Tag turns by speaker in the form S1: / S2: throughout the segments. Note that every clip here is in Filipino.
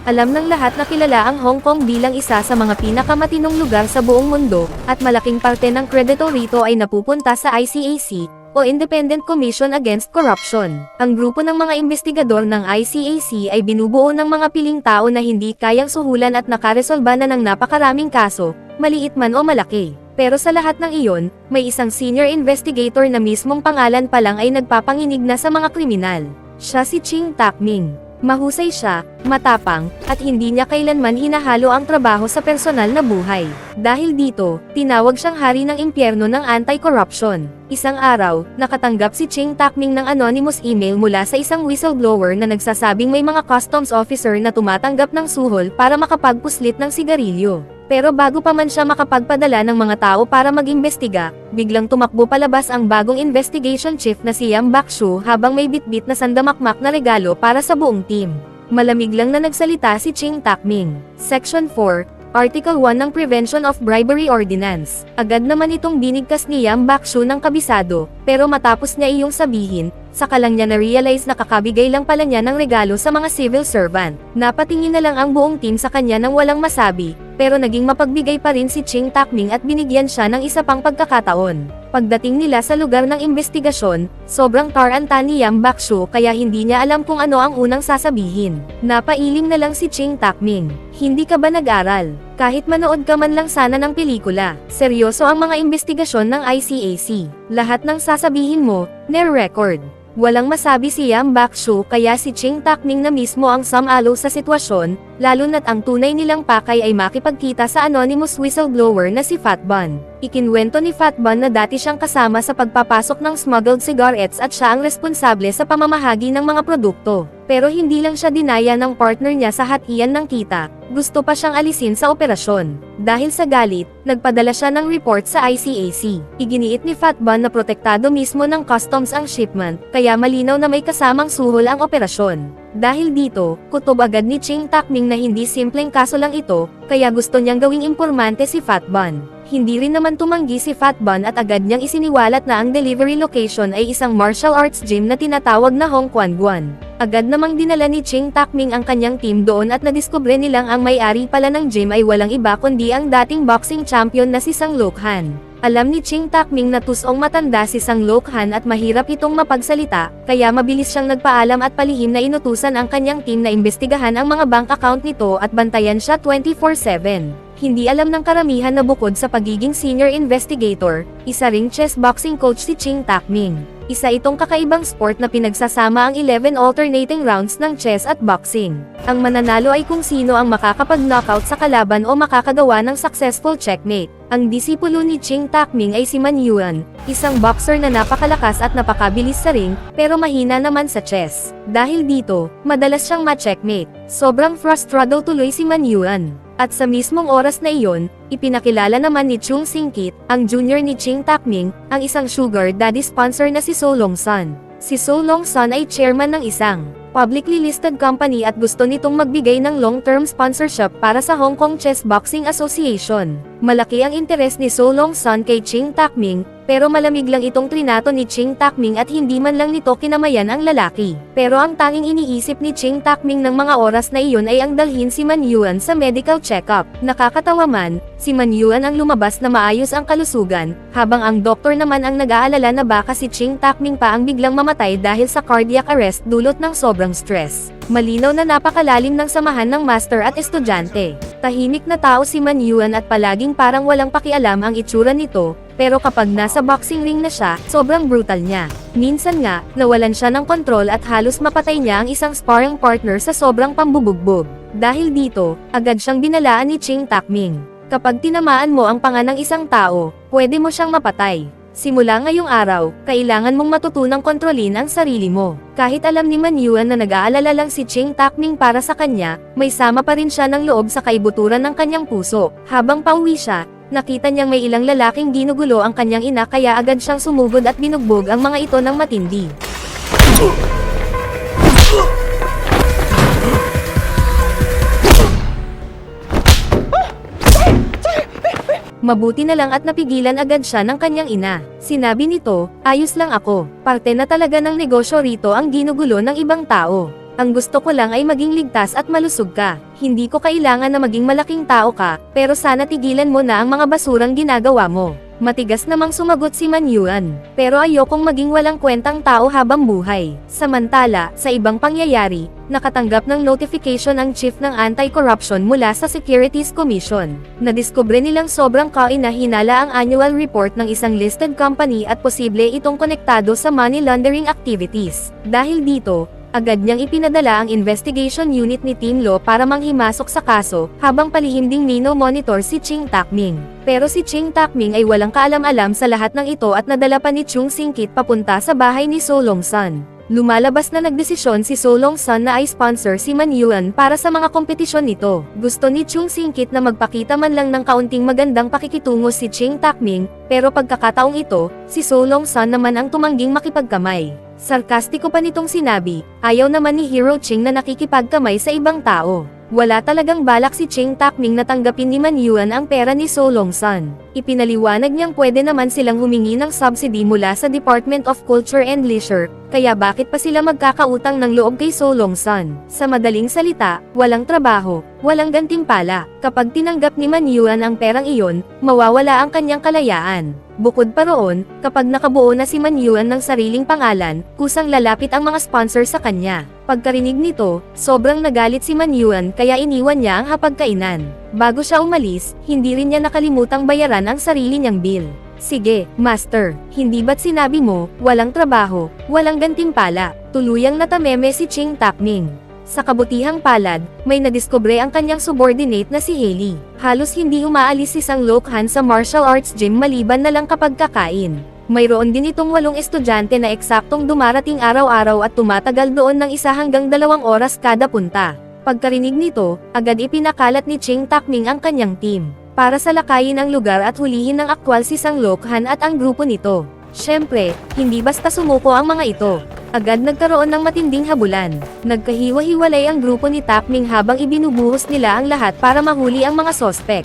S1: Alam ng lahat na kilala ang Hong Kong bilang isa sa mga pinakamatinong lugar sa buong mundo, at malaking parte ng kredito rito ay napupunta sa ICAC, o Independent Commission Against Corruption. Ang grupo ng mga investigador ng ICAC ay binubuo ng mga piling tao na hindi kayang suhulan at nakaresolba na ng napakaraming kaso, maliit man o malaki. Pero sa lahat ng iyon, may isang senior investigator na mismong pangalan pa lang ay nagpapanginig na sa mga kriminal. Siya si Ching Tak-ming. Mahusay siya, matapang, at hindi niya kailanman hinahalo ang trabaho sa personal na buhay. Dahil dito, tinawag siyang hari ng impyerno ng anti-corruption. Isang araw, nakatanggap si Ching Tak-ming ng anonymous email mula sa isang whistleblower na nagsasabing may mga customs officer na tumatanggap ng suhol para makapagpuslit ng sigarilyo. Pero bago pa man siya makapagpadala ng mga tao para mag-imbestiga, biglang tumakbo palabas ang bagong investigation chief na si Yam Bakshu habang may bitbit na sandamakmak na regalo para sa buong team. Malamig lang na nagsalita si Ching Tak-ming. Section 4, Article 1 ng Prevention of Bribery Ordinance. Agad naman itong binigkas ni Yam Bakshu ng kabisado, pero matapos niya iyong sabihin, saka lang niya na-realize na kakabigay lang pala niya ng regalo sa mga civil servant. Napatingin na lang ang buong team sa kanya nang walang masabi, pero naging mapagbigay pa rin si Ching Tak-ming at binigyan siya ng isa pang pagkakataon. Pagdating nila sa lugar ng investigasyon, sobrang taranta ni Yam Bakshu kaya hindi niya alam kung ano ang unang sasabihin. Napailing na lang si Ching Tak-ming. Hindi ka ba nag-aral? Kahit manood ka man lang sana ng pelikula. Seryoso ang mga investigasyon ng ICAC. Lahat ng sasabihin mo, nire-record. Walang masabi si Yam Bakshu kaya si Ching Tak-ming na mismo ang sumalo sa sitwasyon, lalo na't ang tunay nilang pakay ay makipagkita sa anonymous whistleblower na si Fat Bun. Ikinwento ni Fat Bun na dati siyang kasama sa pagpapasok ng smuggled cigarettes at siya ang responsable sa pamamahagi ng mga produkto. Pero hindi lang siya dinaya ng partner niya sa hatian ng kita, gusto pa siyang alisin sa operasyon. Dahil sa galit, nagpadala siya ng report sa ICAC. Iginiit ni Fat Bun na protektado mismo ng customs ang shipment, kaya malinaw na may kasamang suhol ang operasyon. Dahil dito, kutob agad ni Ching Tak-ming na hindi simpleng kaso lang ito, kaya gusto niyang gawing impormante si Fat Bun. Hindi rin naman tumanggi si Fat Bun at agad niyang isiniwalat na ang delivery location ay isang martial arts gym na tinatawag na Hong Kwan Guan. Agad namang dinala ni Ching Tak-ming ang kanyang team doon at nadiskubre nilang ang may-ari pala ng gym ay walang iba kundi ang dating boxing champion na si Sang Lok-han. Alam ni Ching Tak-ming na tusong matanda si Sang Lok-han at mahirap itong mapagsalita, kaya mabilis siyang nagpaalam at palihim na inutusan ang kanyang team na imbestigahan ang mga bank account nito at bantayan siya 24/7. Hindi alam ng karamihan na bukod sa pagiging senior investigator, isa ring chess boxing coach si Ching Tak-ming. Isa itong kakaibang sport na pinagsasama ang 11 alternating rounds ng chess at boxing. Ang mananalo ay kung sino ang makakapag-knockout sa kalaban o makakagawa ng successful checkmate. Ang disipulo ni Ching Tak-ming ay si Man Yuan, isang boxer na napakalakas at napakabilis sa ring, pero mahina naman sa chess. Dahil dito, madalas siyang ma-checkmate. Sobrang frustrado tuloy si Man Yuan. At sa mismong oras na iyon, ipinakilala naman ni Chung Sing-kit, ang junior ni Ching Tak-ming, ang isang sugar daddy sponsor na si So Long-sun. Si So Long-sun ay chairman ng isang publicly listed company at gusto nitong magbigay ng long-term sponsorship para sa Hong Kong Chess Boxing Association. Malaki ang interes ni So Long-sun kay Ching Tak-ming, pero malamig lang itong trinato ni Ching Tak-ming at hindi man lang nito kinamayan ang lalaki. Pero ang tanging iniisip ni Ching Tak-ming ng mga oras na iyon ay ang dalhin si Man Yuan sa medical check-up. Nakakatawa man, si Man Yuan ang lumabas na maayos ang kalusugan, habang ang doktor naman ang nag-aalala na baka si Ching Tak-ming pa ang biglang mamatay dahil sa cardiac arrest dulot ng sobrang stress. Malinaw na napakalalim ng samahan ng master at estudyante. Tahimik na tao si Man Yuan at palaging parang walang pakialam ang itsura nito, pero kapag nasa boxing ring na siya, sobrang brutal niya. Minsan nga, nawalan siya ng kontrol at halos mapatay niya ang isang sparring partner sa sobrang pambubugbog. Dahil dito, agad siyang binalaan ni Ching Tak-ming. Kapag tinamaan mo ang panga ng isang tao, pwede mo siyang mapatay. Simula ngayong araw, kailangan mong matutunang kontrolin ang sarili mo. Kahit alam ni Man Yuan na nag-aalala lang si Ching Tak-ming para sa kanya, may sama pa rin siya ng loob sa kaibuturan ng kanyang puso. Habang pauwi siya, nakita niyang may ilang lalaking ginugulo ang kanyang ina kaya agad siyang sumugod at binugbog ang mga ito ng matindi. Mabuti na lang at napigilan agad siya ng kanyang ina. Sinabi nito, ayos lang ako, parte na talaga ng negosyo rito ang ginugulo ng ibang tao. Ang gusto ko lang ay maging ligtas at malusog ka. Hindi ko kailangan na maging malaking tao ka, pero sana tigilan mo na ang mga basurang ginagawa mo. Matigas namang sumagot si Man Yuan, pero ayokong maging walang kwentang tao habang buhay. Samantala, sa ibang pangyayari, nakatanggap ng notification ang chief ng anti-corruption mula sa Securities Commission. Nadiskubre nilang sobrang kainahinala ang annual report ng isang listed company at posible itong konektado sa money laundering activities. Dahil dito, agad niyang ipinadala ang investigation unit ni Team Law para manghimasok sa kaso, habang palihim ding mino-monitor si Ching Takming. Pero si Ching Takming ay walang kaalam-alam sa lahat ng ito at nadala pa ni Chung Singkit papunta sa bahay ni So Long Sun. Lumalabas na nagdesisyon si So Long Sun na ay sponsor si Man Yuan para sa mga kompetisyon nito. Gusto ni Chung Singkit na magpakita man lang ng kaunting magandang pakikitungo si Ching Takming, pero pagkakataong ito, si So Long Sun naman ang tumangging makipagkamay. Sarkastiko pa nitong sinabi, ayaw naman ni Hero Ching na nakikipagkamay sa ibang tao. Wala talagang balak si Ching Takming na tanggapin ni Man Yuan ang pera ni So Long Sun. Ipinaliwanag niyang pwede naman silang humingi ng subsidy mula sa Department of Culture and Leisure, kaya bakit pa sila magkakautang ng loob kay So Long Sun? Sa madaling salita, walang trabaho, walang gantimpala. Kapag tinanggap ni Man Yuan ang perang iyon, mawawala ang kanyang kalayaan. Bukod pa roon, kapag nakabuo na si Man Yuan ng sariling pangalan, kusang lalapit ang mga sponsor sa kanya. Pagkarinig nito, sobrang nagalit si Man Yuan kaya iniwan niya ang hapagkainan. Bago siya umalis, hindi rin niya nakalimutang bayaran ang sarili niyang bill. Sige, Master, hindi ba't sinabi mo, walang trabaho, walang gantimpala? Tuluyang natameme si Ching Takming. Sa kabutihang palad, may nadiskubre ang kanyang subordinate na si Haley. Halos hindi umaalis si Sang Lokhan sa martial arts gym maliban na lang kapag kakain. Mayroon din itong 8 estudyante na eksaktong dumarating araw-araw at tumatagal doon ng 1 hanggang 2 oras kada punta. Pagkarinig nito, agad ipinakalat ni Ching Takming ang kanyang team, para salakayin ang lugar at hulihin ng aktwal si Sang Lokhan at ang grupo nito. Siyempre, hindi basta sumuko ang mga ito. Agad nagkaroon ng matinding habulan. Nagkahiwa-hiwalay ang grupo ni Takming habang ibinubuhos nila ang lahat para mahuli ang mga sospek.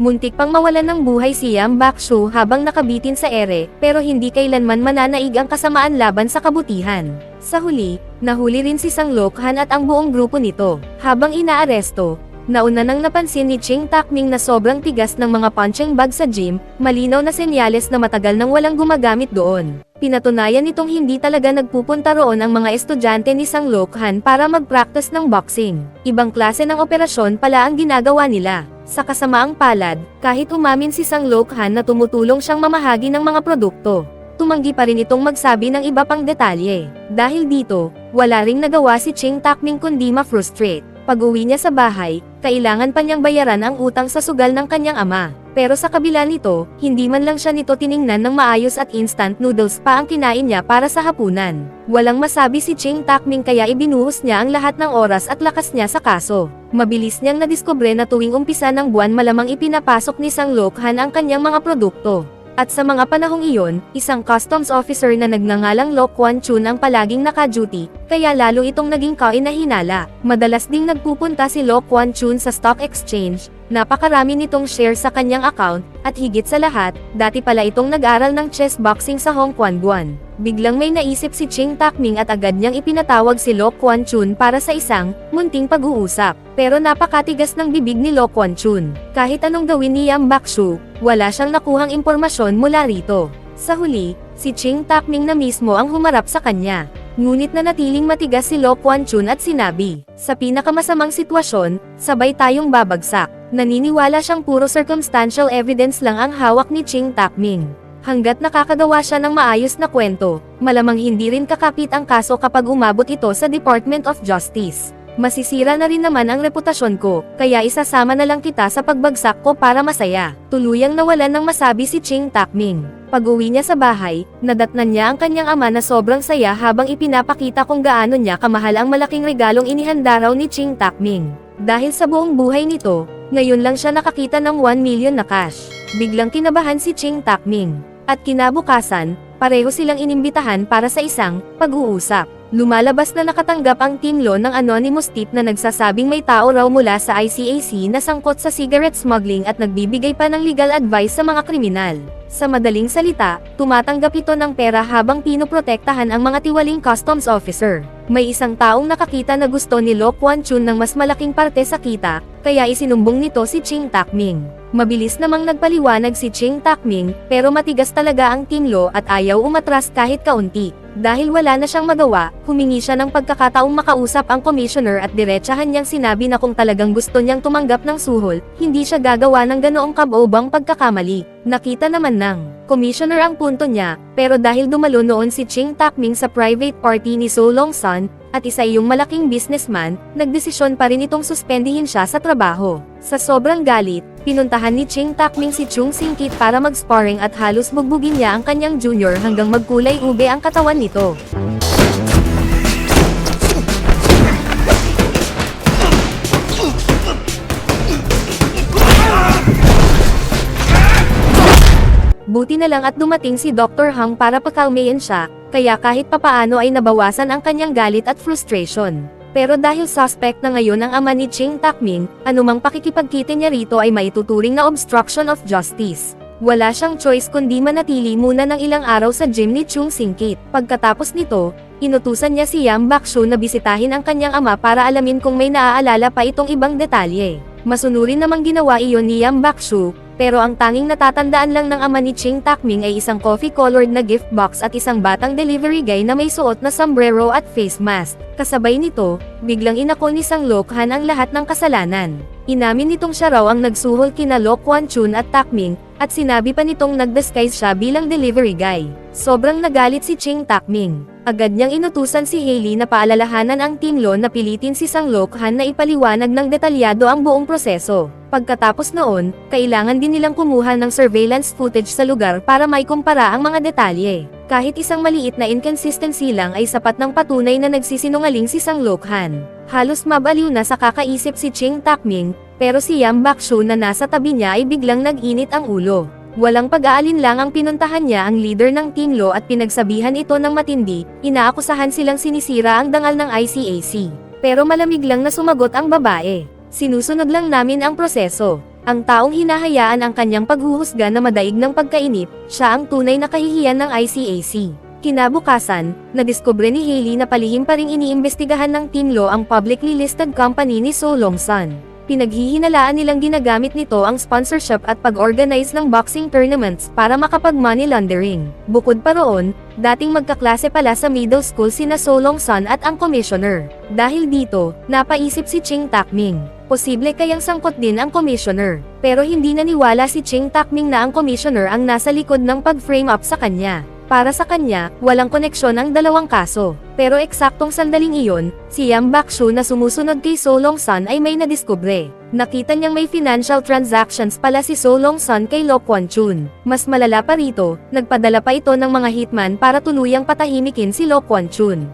S1: Muntik pang mawalan ng buhay si Yam Bakshu habang nakabitin sa ere, pero hindi kailanman mananaig ang kasamaan laban sa kabutihan. Sa huli, nahuli rin si Sang Lokhan at ang buong grupo nito. Habang inaaresto, nauna nang napansin ni Ching Takming na sobrang tigas ng mga punching bag sa gym, malinaw na senyales na matagal nang walang gumagamit doon. Pinatunayan nitong hindi talaga nagpupunta roon ang mga estudyante ni Sang Lokhan para mag-practice ng boxing. Ibang klase ng operasyon pala ang ginagawa nila. Sa kasamaang palad, kahit umamin si Sang Lokhan na tumutulong siyang mamahagi ng mga produkto, tumanggi pa rin itong magsabi ng iba pang detalye. Dahil dito, wala ring nagawa si Ching Takming kundi ma-frustrate. Pag-uwi niya sa bahay, kailangan pa niyang bayaran ang utang sa sugal ng kanyang ama. Pero sa kabila nito, hindi man lang siya nito tiningnan ng maayos at instant noodles pa ang kinain niya para sa hapunan. Walang masabi si Ching Takming kaya ibinuhos niya ang lahat ng oras at lakas niya sa kaso. Mabilis niyang nadiskubre na tuwing umpisa ng buwan malamang ipinapasok ni Sang Lokhan ang kanyang mga produkto. At sa mga panahong iyon, isang customs officer na nagngangalang Lo Kwon Chun ang palaging naka-duty, kaya lalo itong naging kainahinala. Madalas ding nagpupunta si Lo Kwon Chun sa stock exchange, napakarami nitong share sa kanyang account, at higit sa lahat, dati pala itong nag-aral ng chess boxing sa Hong Kong Guan. Biglang may naisip si Ching Takming at agad niyang ipinatawag si Lo Kwon Chun para sa isang munting pag-uusap. Pero napakatigas ng bibig ni Lo Kwon Chun. Kahit anong gawin ni Yam Bakshu, wala siyang nakuhang impormasyon mula rito. Sa huli, si Ching Takming na mismo ang humarap sa kanya. Ngunit nanatiling matigas si Lo Kwon Chun at sinabi, sa pinakamasamang sitwasyon, sabay tayong babagsak. Naniniwala siyang puro circumstantial evidence lang ang hawak ni Ching Takming. Hanggat nakakagawa siya ng maayos na kwento, malamang hindi rin kakapit ang kaso kapag umabot ito sa Department of Justice. Masisira na rin naman ang reputasyon ko, kaya isasama na lang kita sa pagbagsak ko para masaya. Tuluyang nawalan ng masabi si Ching Takming. Pag-uwi niya sa bahay, nadatnan niya ang kanyang ama na sobrang saya habang ipinapakita kung gaano niya kamahal ang malaking regalong inihanda raw ni Ching Takming. Dahil sa buong buhay nito, ngayon lang siya nakakita ng 1 million na cash. Biglang kinabahan si Ching Takming. At kinabukasan, pareho silang inimbitahan para sa isang pag-uusap. Lumalabas na nakatanggap ang Team Law ng anonymous tip na nagsasabing may tao raw mula sa ICAC na sangkot sa cigarette smuggling at nagbibigay pa ng legal advice sa mga kriminal. Sa madaling salita, tumatanggap ito ng pera habang pinoprotektahan ang mga tiwaling customs officer. May isang taong nakakita na gusto ni Lo Kwon Chun ng mas malaking parte sa kita, kaya isinumbong nito si Ching Takming. Mabilis namang nagpaliwanag si Ching Takming, pero matigas talaga ang Team Law at ayaw umatras kahit kaunti. Dahil wala na siyang magawa, humingi siya ng pagkakataong makausap ang commissioner at diretsahan niyang sinabi na kung talagang gusto niyang tumanggap ng suhol, hindi siya gagawa ng ganoong kabobang pagkakamali. Nakita naman ng commissioner ang punto niya, pero dahil dumalo noon si Ching Takming sa private party ni So Long Sun, at isa iyong malaking businessman, nagdesisyon pa rin itong suspendihin siya sa trabaho. Sa sobrang galit, pinuntahan ni Ching Takming si Chung Sing-kit para mag-sparring at halos bugbugin niya ang kanyang junior hanggang magkulay ube ang katawan nito. Buti na lang at dumating si Dr. Hang para pakalmayan siya, kaya kahit papaano ay nabawasan ang kanyang galit at frustration. Pero dahil suspect na ngayon ang ama ni Ching Takming, anumang pakikipagkita niya rito ay maituturing na obstruction of justice. Wala siyang choice kundi manatili muna ng ilang araw sa gym ni Chung Sing-kit. Pagkatapos nito, inutusan niya si Yam Bakshu na bisitahin ang kanyang ama para alamin kung may naaalala pa itong ibang detalye. Masunurin namang ginawa iyon ni Yam Bakshu, pero ang tanging natatandaan lang ng ama ni Ching Takming ay isang coffee-colored na gift box at isang batang delivery guy na may suot na sombrero at face mask. Kasabay nito, biglang inako ni Sang Lokhan ang lahat ng kasalanan. Inamin nitong siya raw ang nagsuhol kina Lo Kwon Chun at Takming, at sinabi pa nitong nag-disguise siya bilang delivery guy. Sobrang nagalit si Ching Takming. Agad niyang inutusan si Hailey na paalalahanan ang Team Law na pilitin si Sang Lokhan na ipaliwanag ng detalyado ang buong proseso. Pagkatapos noon, kailangan din nilang kumuha ng surveillance footage sa lugar para maikumpara ang mga detalye. Kahit isang maliit na inconsistency lang ay sapat ng patunay na nagsisinungaling si Sang Lokhan. Halos mabaliw na sa kakaisip si Ching Takming, pero si Yam Bakshu na nasa tabi niya ay biglang nag-init ang ulo. Walang pag-aalin-lang ang pinuntahan niya ang leader ng Team Law at pinagsabihan ito ng matindi, inaakusahan silang sinisira ang dangal ng ICAC. Pero malamig lang na sumagot ang babae. Sinusunod lang namin ang proseso. Ang taong hinahayaan ang kanyang paghuhusga na madaig ng pagkainip, siya ang tunay na kahihiyan ng ICAC. Kinabukasan, nadiskubre ni Hailey na palihim pa ring iniimbestigahan ng Team Law ang publicly listed company ni So Long Sun. Pinaghihinalaan nilang ginagamit nito ang sponsorship at pag-organize ng boxing tournaments para makapag-money laundering. Bukod pa roon, dating magkaklase pala sa middle school sina So Long Sun at ang commissioner. Dahil dito, napaisip si Ching Takming. Posible kayang sangkot din ang commissioner. Pero hindi naniwala si Ching Takming na ang commissioner ang nasa likod ng pag-frame up sa kanya. Para sa kanya, walang koneksyon ang dalawang kaso. Pero eksaktong sandaling iyon, si Yam Bakshu na sumusunod kay So Long Sun ay may nadiskubre. Nakita niyang may financial transactions pala si So Long Sun kay Lo Kwon Chun. Mas malala pa rito, nagpadala pa ito ng mga hitman para tuluyang patahimikin si Lo Kwon Chun.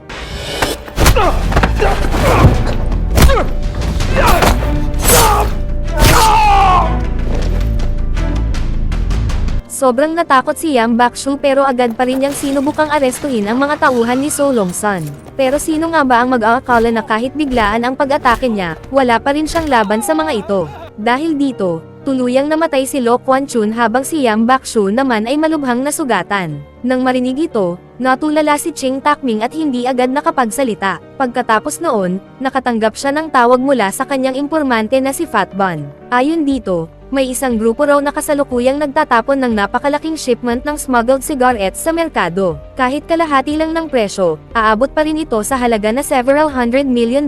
S1: Sobrang natakot si Yam Bakshu pero agad pa rin niyang sinubukang arestuhin ang mga tauhan ni So Long Sun. Pero sino nga ba ang mag-aakala na kahit biglaan ang pag-atake niya, wala pa rin siyang laban sa mga ito. Dahil dito, tuluyang namatay si Lo Kwon Chun habang si Yam Bakshu naman ay malubhang nasugatan. Nang marinig ito, natulala si Ching Takming at hindi agad nakapagsalita. Pagkatapos noon, nakatanggap siya ng tawag mula sa kanyang impormante na si Fat Bun. Ayon dito, may isang grupo raw na kasalukuyang nagtatapon ng napakalaking shipment ng smuggled cigarettes sa merkado. Kahit kalahati lang ng presyo, aabot pa rin ito sa halaga na several $100 million.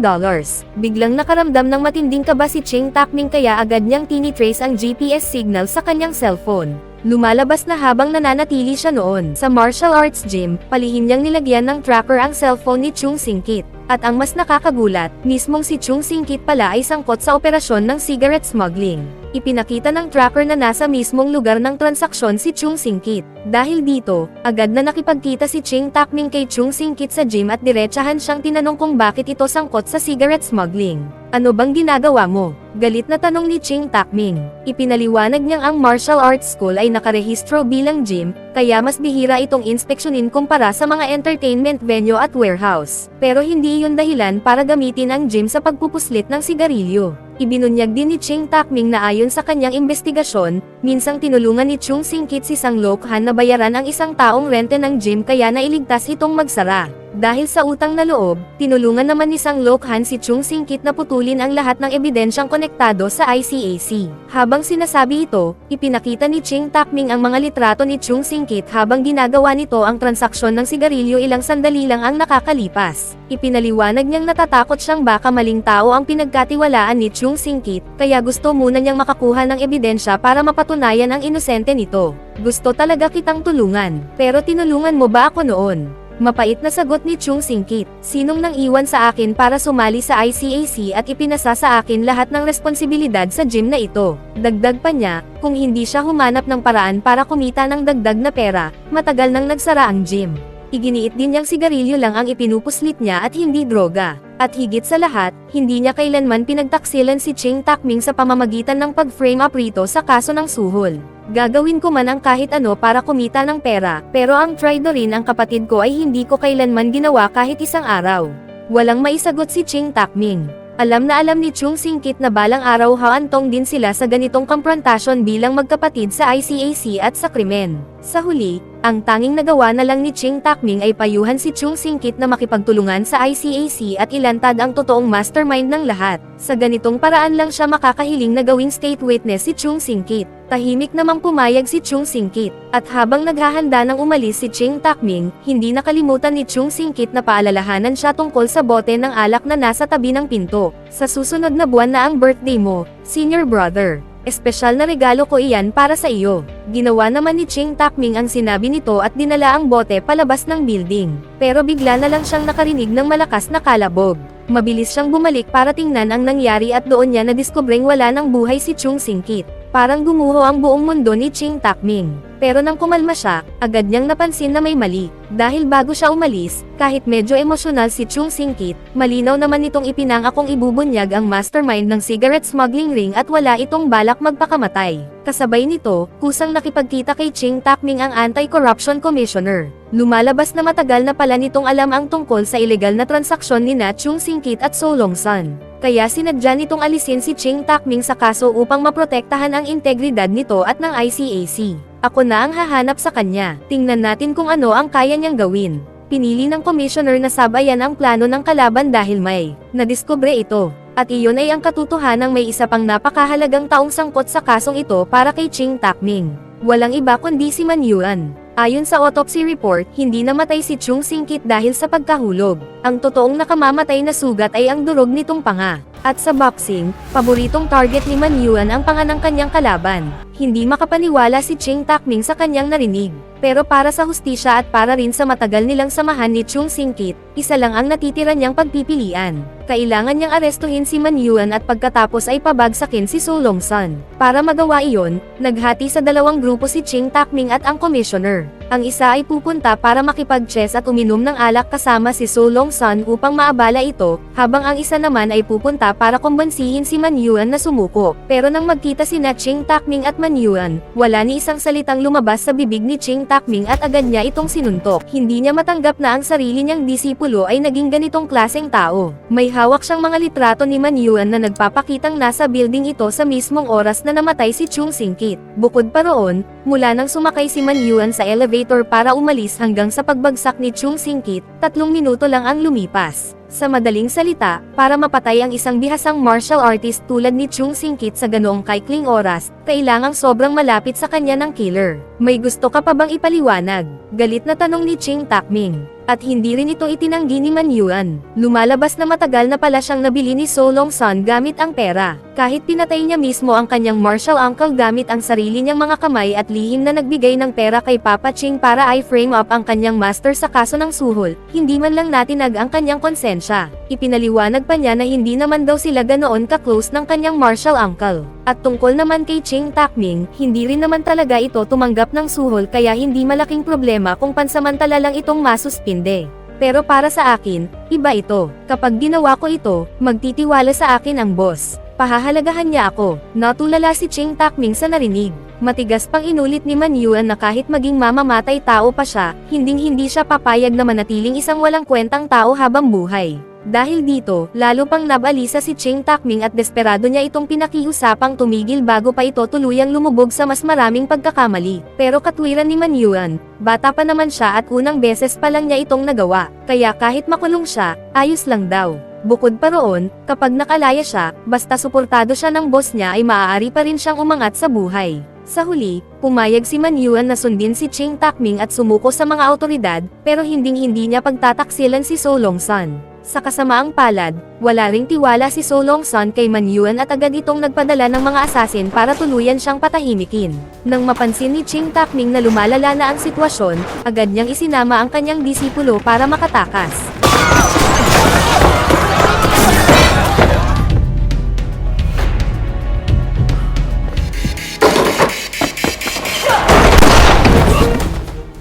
S1: Biglang nakaramdam ng matinding kaba si Ching Takming kaya agad niyang tinitrace ang GPS signal sa kanyang cellphone. Lumalabas na habang nananatili siya noon sa martial arts gym, palihim niyang nilagyan ng tracker ang cellphone ni Chung Sing-kit. At ang mas nakakagulat, mismong si Chung Sing-kit pala ay sangkot sa operasyon ng cigarette smuggling. Ipinakita ng tracker na nasa mismong lugar ng transaksyon si Chung Sing-kit. Dahil dito, agad na nakipagkita si Ching Tak-ming kay Chung Sing-kit sa gym at diretsahan siyang tinanong kung bakit ito sangkot sa cigarette smuggling. Ano bang ginagawa mo? Galit na tanong ni Ching Tak-ming. Ipinaliwanag niyang ang martial arts school ay nakarehistro bilang gym, kaya mas bihira itong inspeksyonin kumpara sa mga entertainment venue at warehouse. Pero hindi iyon dahilan para gamitin ang gym sa pagpupuslit ng sigarilyo. Ibinunyag din ni Ching Tak-ming na ayon sa kanyang investigasyon, minsang tinulungan ni Chung Sing-kit si Sang Lok-han na bayaran ang isang taong rente ng gym kaya nailigtas itong magsara. Dahil sa utang na loob, tinulungan naman ni Sang Lok-han si Chung Sing-kit na putulin ang lahat ng ebidensyang konektado sa ICAC. Habang sinasabi ito, ipinakita ni Ching Tak-ming ang mga litrato ni Chung Sing-kit habang ginagawa nito ang transaksyon ng sigarilyo. Ilang sandali lang ang nakakalipas. Ipinaliwanag niyang natatakot siyang baka maling tao ang pinagkatiwalaan ni Chung Sing-kit, kaya gusto muna niyang makakuha ng ebidensya para mapatunayan ang inosente nito. Gusto talaga kitang tulungan, pero tinulungan mo ba ako noon? Mapait na sagot ni Chung Sing-kit. Sinong nang iwan sa akin para sumali sa ICAC at ipinasa sa akin lahat ng responsibilidad sa gym na ito. Dagdag pa niya, kung hindi siya humanap ng paraan para kumita ng dagdag na pera, matagal nang nagsara ang gym. Iginiit din niyang sigarilyo lang ang ipinupuslit niya at hindi droga. At higit sa lahat, hindi niya kailanman pinagtaksilan si Ching Tak-ming sa pamamagitan ng pag-frame up rito sa kaso ng suhol. Gagawin ko man ang kahit ano para kumita ng pera, pero ang traitor rin ang kapatid ko ay hindi ko kailanman ginawa kahit isang araw. Walang maisagot si Ching Tak-ming. Alam na alam ni Chung Sing-kit na balang araw haantong din sila sa ganitong komprontasyon bilang magkapatid sa ICAC at sa krimen. Sa huli, ang tanging nagawa na lang ni Ching Tak-ming ay payuhan si Chung Sing-kit na makipagtulungan sa ICAC at ilantad ang totoong mastermind ng lahat. Sa ganitong paraan lang siya makakahiling na gawing state witness si Chung Sing-kit. Tahimik namang pumayag si Chung Sing-kit, at habang naghahanda ng umalis si Ching Tak-ming, hindi nakalimutan ni Chung Sing-kit na paalalahanan siya tungkol sa bote ng alak na nasa tabi ng pinto. Sa susunod na buwan na ang birthday mo, senior brother. Espesyal na regalo ko iyan para sa iyo. Ginawa naman ni Ching Tak-ming ang sinabi nito at dinala ang bote palabas ng building. Pero bigla na lang siyang nakarinig ng malakas na kalabog. Mabilis siyang bumalik para tingnan ang nangyari at doon niya nadiskubreng wala ng buhay si Chung Sing-kit. Parang gumuho ang buong mundo ni Ching Tak-ming. Pero nang kumalma siya, agad niyang napansin na may mali. Dahil bago siya umalis, kahit medyo emosyonal si Chung Sing-kit, malinaw naman nitong ipinangakong ibubunyag ang mastermind ng cigarette smuggling ring at wala itong balak magpakamatay. Kasabay nito, kusang nakipagkita kay Ching Tak-ming ang Anti-Corruption Commissioner. Lumalabas na matagal na pala nitong alam ang tungkol sa ilegal na transaksyon ni Chung Sing-kit at So Long-sun. Kaya sinadya nitong alisin si Ching Tak-ming sa kaso upang maprotektahan ang integridad nito at ng ICAC. Ako na ang hahanap sa kanya. Tingnan natin kung ano ang kaya niyang gawin. Pinili ng commissioner na sabayan ang plano ng kalaban dahil may nadiskubre ito. At iyon ay ang katotohanang may isa pang napakahalagang taong sangkot sa kasong ito para kay Ching Tak-ming. Walang iba kundi si Man Yuan. Ayon sa autopsy report, hindi namatay si Chung Sing-kit dahil sa pagkahulog. Ang totoong nakamamatay na sugat ay ang durog nitong panga. At sa boxing, paboritong target ni Man Yuan ang panga ng kanyang kalaban. Hindi makapaniwala si Ching Tak-ming sa kanyang narinig. Pero para sa hustisya at para rin sa matagal nilang samahan ni Chung Sing-kit, isa lang ang natitira niyang pagpipilian. Kailangan niyang arestuhin si Man Yuan at pagkatapos ay pabagsakin si So Long-sun. Para magawa iyon, naghati sa dalawang grupo si Ching Tak-ming at ang commissioner. Ang isa ay pupunta para makipag-chess at uminom ng alak kasama si So Long-sun upang maabala ito, habang ang isa naman ay pupunta para kumbansihin si Man Yuan na sumuko. Pero nang magkita sina Ching Tak-ming at Man Yuan, wala ni isang salitang lumabas sa bibig ni Ching Tak-ming at agad niya itong sinuntok. Hindi niya matanggap na ang sarili niyang disipulo ay naging ganitong klaseng tao. May hawak siyang mga litrato ni Man Yuan na nagpapakitang nasa building ito sa mismong oras na namatay si Chung Sing-kit. Bukod pa roon, mula nang sumakay si Man Yuan sa elevator para umalis hanggang sa pagbagsak ni Chung Sing-kit, 3 minuto lang ang lumipas. Sa madaling salita, para mapatay ang isang bihasang martial artist tulad ni Chung Sing-kit sa ganoong kaikling oras, kailangang sobrang malapit sa kanya ng killer. May gusto ka pa bang ipaliwanag? Galit na tanong ni Ching Tak-ming. At hindi rin ito itinanggi ni Man Yuan. Lumalabas na matagal na pala siyang nabili ni So Long Sun gamit ang pera. Kahit pinatay niya mismo ang kanyang martial uncle gamit ang sarili niyang mga kamay at lihim na nagbigay ng pera kay Papa Ching para i-frame up ang kanyang master sa kaso ng suhol, hindi man lang natinag ang kanyang konsensya. Ipinaliwanag pa niya na hindi naman daw sila ganoon ka-close ng kanyang martial uncle. At tungkol naman kay Ching Takming, hindi rin naman talaga ito tumanggap ng suhol kaya hindi malaking problema kung pansamantala lang itong masuspinde. Pero para sa akin, iba ito. Kapag ginawa ko ito, magtitiwala sa akin ang boss. Pahahalagahan niya ako. Natulala si Ching Takming sa narinig. Matigas pang inulit ni Man Yuan na kahit maging mamamatay tao pa siya, hindi siya papayag na manatiling isang walang kwentang tao habang buhay. Dahil dito, lalo pang nabalisa si Ching Takming at desperado niya itong pinakiusapang tumigil bago pa ito tuluyang lumubog sa mas maraming pagkakamali. Pero katwiran ni Man Yuan, bata pa naman siya at unang beses pa lang niya itong nagawa, kaya kahit makulong siya, ayos lang daw. Bukod pa roon, kapag nakalaya siya, basta suportado siya ng boss niya ay maaari pa rin siyang umangat sa buhay. Sa huli, pumayag si Man Yuan na sundin si Ching Takming at sumuko sa mga awtoridad, pero hindi niya pagtataksilan si So Long Sun. Sa kasamaang palad, wala ring tiwala si So Long Sun kay Man Yuan at agad itong nagpadala ng mga asasin para tuluyan siyang patahimikin. Nang mapansin ni Ching Takming na lumalala na ang sitwasyon, agad niyang isinama ang kanyang disipulo para makatakas.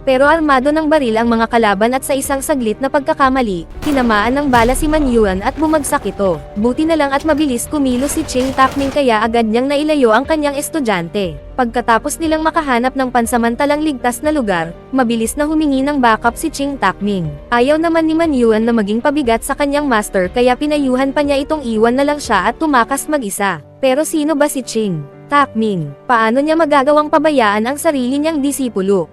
S1: Pero armado ng baril ang mga kalaban at sa isang saglit na pagkakamali, tinamaan ng bala si Man Yuan at bumagsak ito. Buti na lang at mabilis kumilos si Ching Takming kaya agad niyang nailayo ang kanyang estudyante. Pagkatapos nilang makahanap ng pansamantalang ligtas na lugar, mabilis na humingi ng backup si Ching Takming. Ayaw naman ni Man Yuan na maging pabigat sa kanyang master kaya pinayuhan pa niya itong iwan na lang siya at tumakas mag-isa. Pero sino ba si Ching Takming? Paano niya magagawang pabayaan ang sarili niyang disipulo?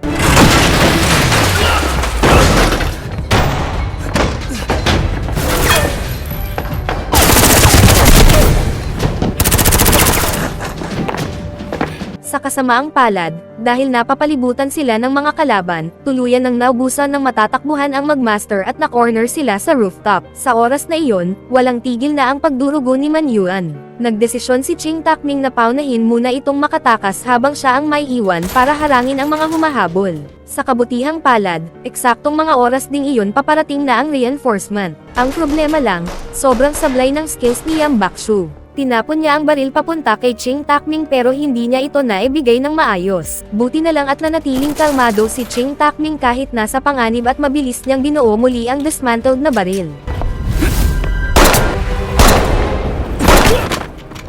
S1: Sa kasamaang palad, dahil napapalibutan sila ng mga kalaban, tuluyan ng naubusan ng matatakbuhan ang magmaster at na-corner sila sa rooftop. Sa oras na iyon, walang tigil na ang pagdurugo ni Man Yuan. Nagdesisyon si Ching Takming na paunahin muna itong makatakas habang siya ang may iwan para harangin ang mga humahabol. Sa kabutihang palad, eksaktong mga oras ding iyon paparating na ang reinforcement. Ang problema lang, sobrang sablay ng skills ni Yang Bakshu. Tinapon niya ang baril papunta kay Ching Takming pero hindi niya ito naibigay ng maayos. Buti na lang at nanatiling kalmado si Ching Takming kahit nasa panganib at mabilis niyang binuo muli ang dismantled na baril.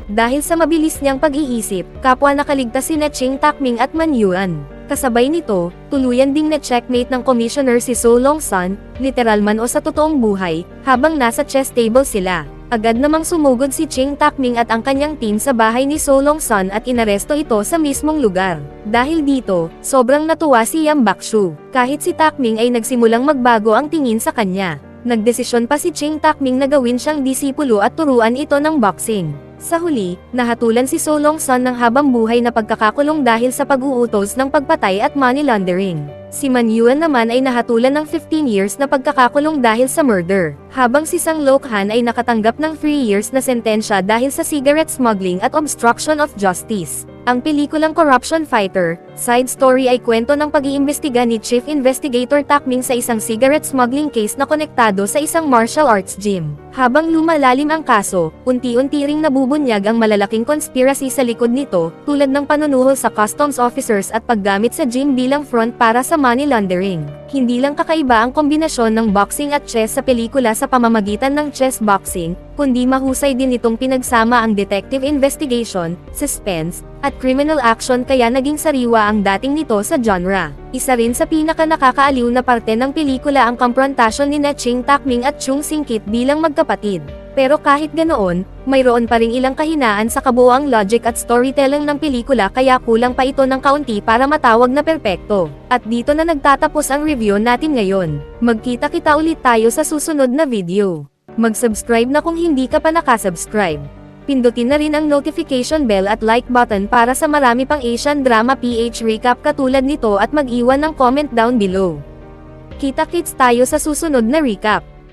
S1: Dahil sa mabilis niyang pag-iisip, kapwa nakaligtas sina Ching Takming at Man Yuan. Kasabay nito, tuluyan ding na-checkmate ng commissioner si So Long Sun, literal man o sa totoong buhay, habang nasa chess table sila. Agad namang sumugod si Ching Takming at ang kanyang team sa bahay ni So Long Sun at inaresto ito sa mismong lugar. Dahil dito, sobrang natuwa si Yang Bakshu. Kahit si Takming ay nagsimulang magbago ang tingin sa kanya. Nagdesisyon pa si Ching Takming na gawin siyang disipulo at turuan ito ng boxing. Sa huli, nahatulan si So Long Sun ng habang buhay na pagkakakulong dahil sa pag-uutos ng pagpatay at money laundering. Si Man Yuan naman ay nahatulan ng 15 years na pagkakakulong dahil sa murder, habang si Sang Lokhan ay nakatanggap ng 3 years na sentensya dahil sa cigarette smuggling at obstruction of justice. Ang pelikulang Corruption Fighter, side story ay kwento ng pag-iimbestiga ni Chief Investigator Takming sa isang cigarette smuggling case na konektado sa isang martial arts gym. Habang lumalalim ang kaso, unti-unti ring nabubunyag ang malalaking conspiracy sa likod nito, tulad ng panunuhol sa customs officers at paggamit sa gym bilang front para sa money laundering. Hindi lang kakaiba ang kombinasyon ng boxing at chess sa pelikula sa pamamagitan ng chess boxing, kundi mahusay din itong pinagsama ang detective investigation, suspense, at criminal action kaya naging sariwa ang dating nito sa genre. Isa rin sa pinaka-nakakaaliw na parte ng pelikula ang komprontasyon ni Ching Takming at Chung Singkit bilang magkapatid. Pero kahit ganoon, mayroon pa ring ilang kahinaan sa kabuoang logic at storytelling ng pelikula kaya kulang pa ito ng kaunti para matawag na perpekto. At dito na nagtatapos ang review natin ngayon. Magkita-kita ulit tayo sa susunod na video. Mag-subscribe na kung hindi ka pa nakasubscribe. Pindutin na rin ang notification bell at like button para sa marami pang Asian Drama PH recap katulad nito at mag-iwan ng comment down below. Kita-kits tayo sa susunod na recap.